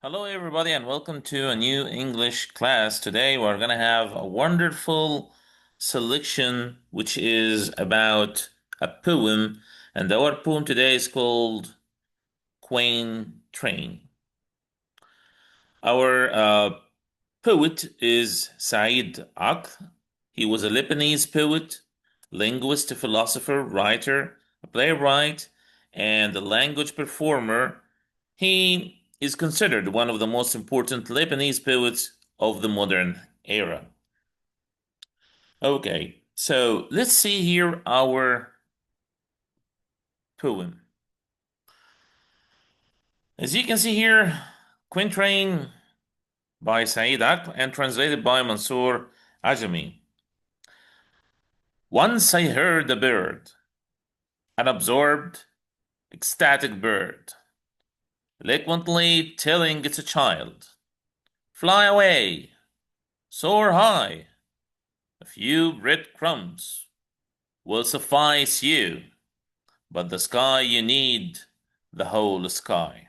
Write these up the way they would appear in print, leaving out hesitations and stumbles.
Hello, everybody, and welcome to a new English class. Today, we're going to have a wonderful selection, which is about a poem. And our poem today is called Quintrain. Our poet is Sa'id Aql. He was a Lebanese poet, linguist, philosopher, writer, a playwright, and a language performer. He is considered one of the most important Lebanese poets of the modern era. Okay, so let's see here our poem. As you can see here, Quintrain by Sa'id Aql and translated by Mansour Ajami. Once I heard a bird, an absorbed, ecstatic bird, eloquently telling its child, fly away, soar high, a few breadcrumbs will suffice you, but the sky you need, the whole sky.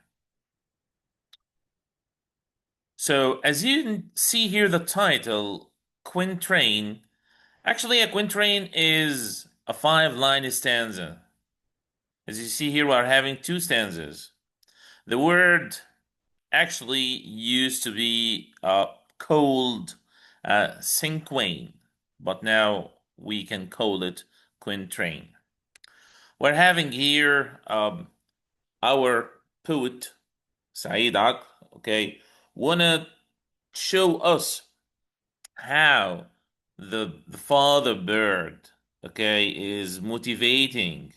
So, as you see here, the title, Quintrain, actually, a quintrain is a five-line stanza. As you see here, we are having two stanzas. The word actually used to be called cinquain, but now we can call it quintrain. We're having here our poet Sa'id Aql, okay, wanna show us how the father bird, okay, is motivating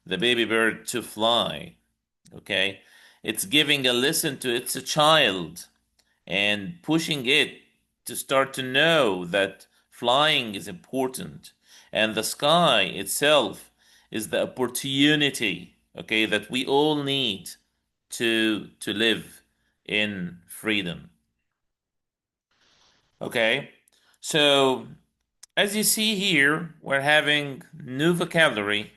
the baby bird to fly, okay. It's giving a lesson to its child and pushing it to start to know that flying is important and the sky itself is the opportunity, okay, that we all need to live in freedom. Okay, so as you see here, we're having new vocabulary,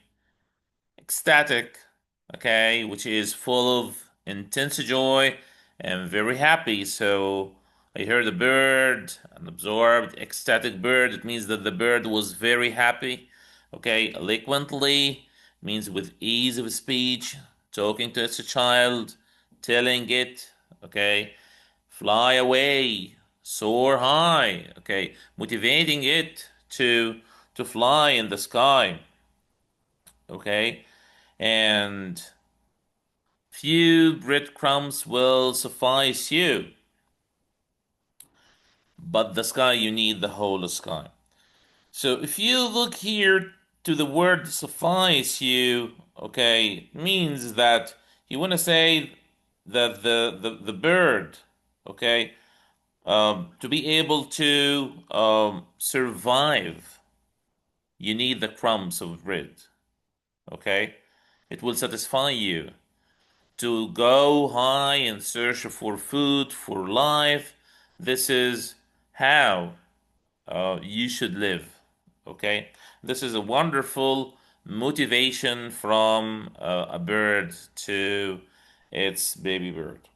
ecstatic, okay, which is full of intense joy and very happy. So I heard a bird, an absorbed, ecstatic bird. It means that the bird was very happy. Okay, eloquently means with ease of speech, talking to its child, telling it, okay, fly away, soar high, okay, motivating it to fly in the sky, okay, and few breadcrumbs will suffice you, but the sky you need the whole sky. So if you look here to the word suffice you, okay, means that you want to say that the bird, okay, to be able to survive, you need the crumbs of bread. Okay? It will satisfy you. To go high in search for food, for life, this is how you should live. Okay? This is a wonderful motivation from a bird to its baby bird.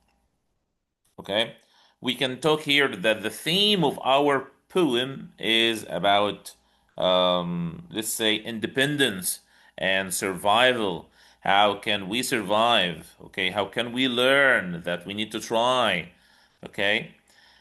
Okay? We can talk here that the theme of our poem is about, let's say, independence and survival. How can we survive? Okay, how can we learn that we need to try? Okay,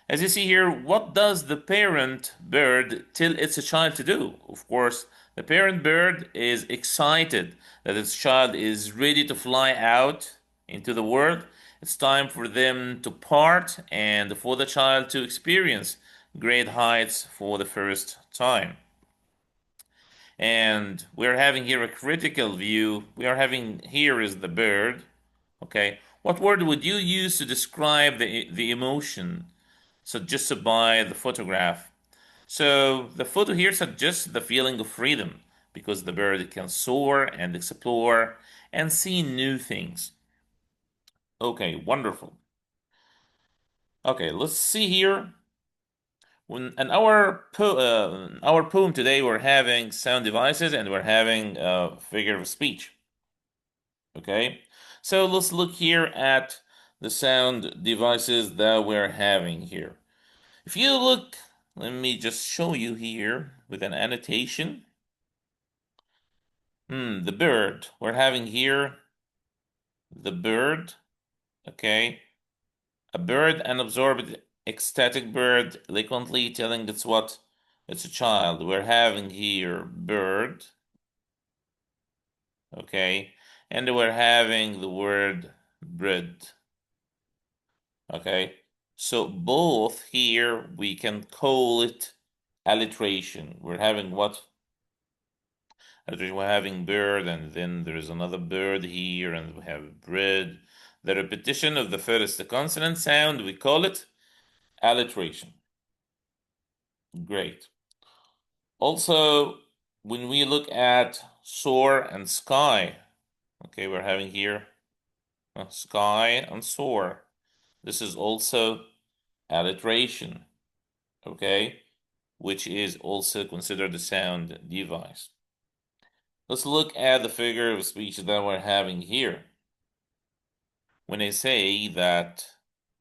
as you see here, what does the parent bird tell its child to do? Of course, the parent bird is excited that its child is ready to fly out into the world. It's time for them to part and for the child to experience great heights for the first time. And we're having here a critical view. We are having here is the bird. Okay. What word would you use to describe the emotion suggested by the photograph? So the photo here suggests the feeling of freedom because the bird can soar and explore and see new things. Okay, wonderful. Okay, let's see here. When in our poem today, we're having sound devices and we're having figure of speech. Okay, so let's look here at the sound devices that we're having here. If you look, let me just show you here with an annotation. The bird. We're having here the bird, okay? A bird, an absorbed ecstatic bird, eloquently telling it's what? It's a child. We're having here bird, okay? And we're having the word bread, okay? So both here we can call it alliteration. We're having what? We're having bird, and then there's another bird here, and we have bread. The repetition of the first consonant sound, we call it alliteration. Great. Also, when we look at soar and sky, okay, we're having here sky and soar. This is also alliteration, okay, which is also considered a sound device. Let's look at the figure of speech that we're having here. When I say that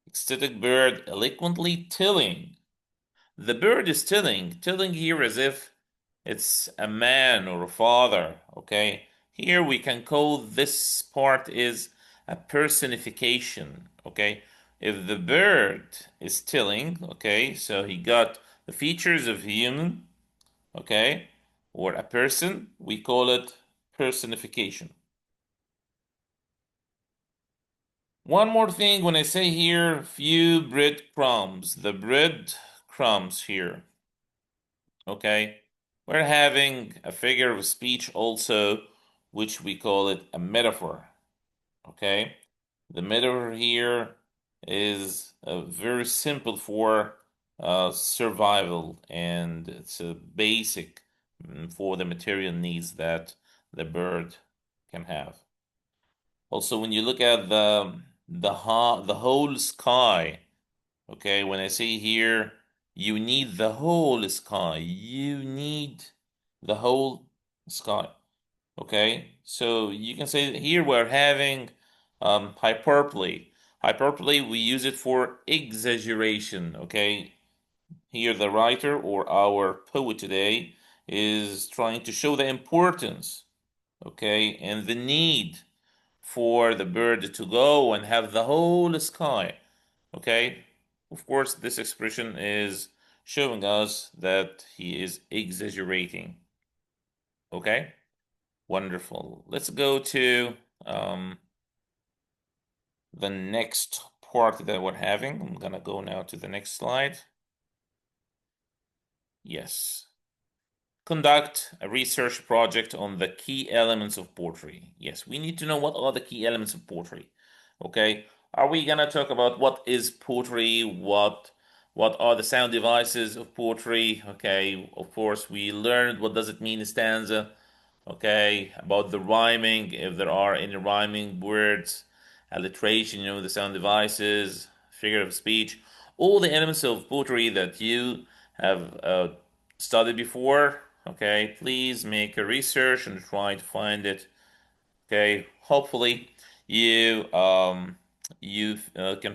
ecstatic bird eloquently telling, the bird is telling here as if it's a man or a father, okay? Here we can call this part is a personification, okay? If the bird is telling, okay, so he got the features of human, okay, or a person, we call it personification. One more thing, when I say here, few breadcrumbs, the bread crumbs here, okay? We're having a figure of speech also, which we call it a metaphor, okay? The metaphor here is very simple for survival, and it's a basic for the material needs that the bird can have. Also, when you look at the whole sky, okay, when I say here, you need the whole sky, you need the whole sky, okay? So you can say that here we're having hyperbole. Hyperbole, we use it for exaggeration, okay? Here the writer or our poet today is trying to show the importance, okay, and the need for the bird to go and have the whole sky. Okay? Of course, this expression is showing us that he is exaggerating. Okay? Wonderful. Let's go to the next part that we're having. I'm gonna go now to the next slide. Yes. Conduct a research project on the key elements of poetry. Yes, we need to know what are the key elements of poetry. Okay, are we gonna talk about what is poetry? What are the sound devices of poetry? Okay, of course we learned what does it mean a stanza. Okay, about the rhyming, if there are any rhyming words, alliteration, the sound devices, figure of speech, all the elements of poetry that you have studied before. Okay, please make a research and try to find it. Okay, hopefully you can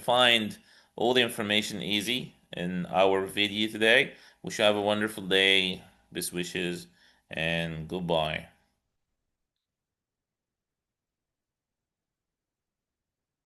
find all the information easy in our video today. Wish you have a wonderful day. Best wishes and goodbye.